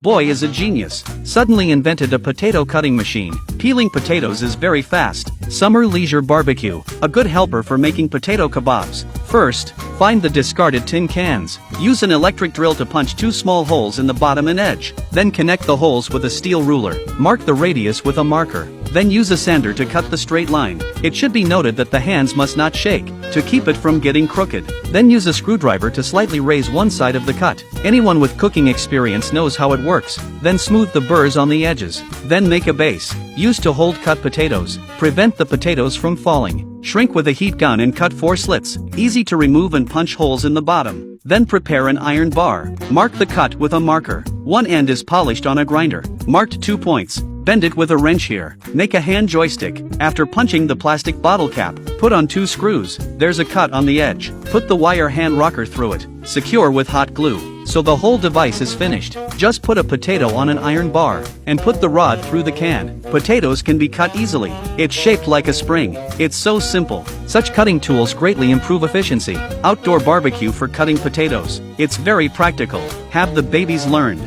Boy is a genius. Suddenly invented a potato cutting machine. Peeling potatoes is very fast. Summer leisure barbecue. A good helper for making potato kebabs. First, find the discarded tin cans. Use an electric drill to punch 2 small holes in the bottom and edge. Then connect the holes with a steel ruler. Mark the radius with a marker. Then use a sander to cut the straight line. It should be noted that the hands must not shake, to keep it from getting crooked. Then use a screwdriver to slightly raise one side of the cut. Anyone with cooking experience knows how it works. Then smooth the burrs on the edges. Then make a base. Used to hold cut potatoes. Prevent the potatoes from falling. Shrink with a heat gun and cut 4 slits. Easy to remove and punch holes in the bottom. Then prepare an iron bar. Mark the cut with a marker. One end is polished on a grinder. Marked 2 points. Bend it with a wrench here. Make a hand joystick. After punching the plastic bottle cap, put on 2 screws. There's a cut on the edge. Put the wire hand rocker through it. Secure with hot glue. So the whole device is finished. Just put a potato on an iron bar, and put the rod through the can. Potatoes can be cut easily. It's shaped like a spring. It's so simple. Such cutting tools greatly improve efficiency. Outdoor barbecue for cutting potatoes. It's very practical. Have the babies learn.